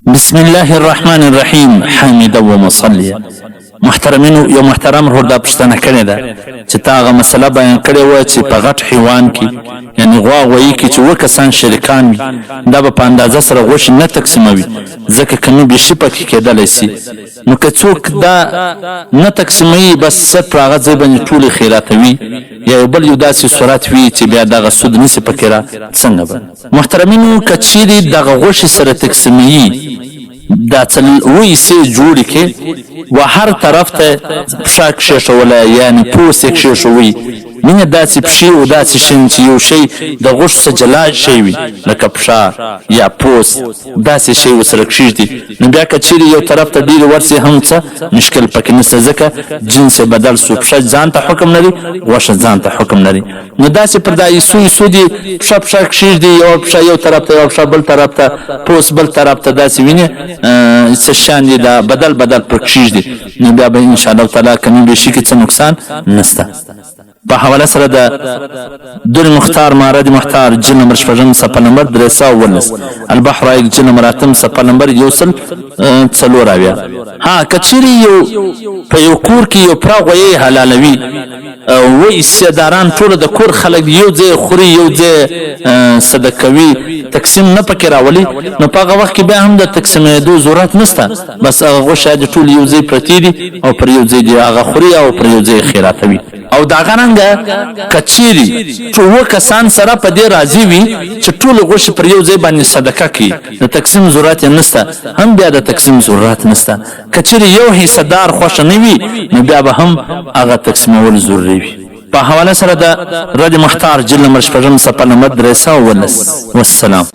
بسم الله الرحمن الرحیم حامد و مصلی. محترمینو، یو محترم ورور دا پوښتنه کړې ده چې تا هغه مسله بیان کړې وه چې په غټ حیوان کې یعنې غوا غویي کې چې اووه کسان شریکان وي دا به په اندازه سره غوښې نه تقسیموي ځکه که نو بېشي پکې کېدلی سي. نو که څوک دا نه تقسیموي بس صرف په هغه ځای باندې ټولې خیراتوي یا یو بل یو داسې صورت وي چې بیا دغه سود نسي پکې را څنګه به محترمینو که چیرې دغه غوښې سره تقسیموي دا څلوي سي جوړې کې و هر طرف ته پښه کښېښوله یعنې پوس یې کښېښوي مینه داسې پښې و داسې شین چې یو شی د غوښو څخه جلا شی وي لکه پښه یا پوس داسې شی ورسره کښېږدي نو بیا که چیرې یو طرف ته ډېرې ورسي هم څه مشکل پکې نشته ځکه جنس یې بدل سو پښه ځان ته حکم لري غوښه ځان ته حکم لري. نو داسې پر دا ایسو ایسو دي پښه کښېږدي یوه پښه یو طرف ته یوه پښه بل طرف ته پوس بل طرف ته داسې وینې څه شیان دي دا بدل پر کښېږدي نو بیا به انشاءالله تعالی کمې بېشي کې څه نقصان نشته. په حواله سره د در مختار مارد مختار جل نمبر شپږم صفحه نمبر 319 البحر رایق جل نمبر 8 صفحه نمبر 104. ها کچری یو په یو کور کې یو پړه غویی حلالوي و حصه‌داران ټول د کور خلک یو ځای خوري یو ځای صدقوي تقسیم نه پکې راولي نو په هغه وخت کې بیا هم د تقسیمېدو ضرورت نشته بس هغه غوښه د ټول یو ځای پرتې دي او پر یو ځای دي هغه خوري او پر یو ځای خیراتوي. او دا غرانګه کچيري چې و کسان سره په دې راضي وي چې ټول غوښه پر یو ځای باندې صدقه کوي د تقسیم ضرورت نشته هم بیا د تقسیم ضرورت نشته. کچيري یو حصہ دار خوښ نه وي نو بیا به هم هغه تقسیمول ضروري وي. په حواله سره د رد مختار جل نمبر شپږم صفحه نمبر 319 والسلام.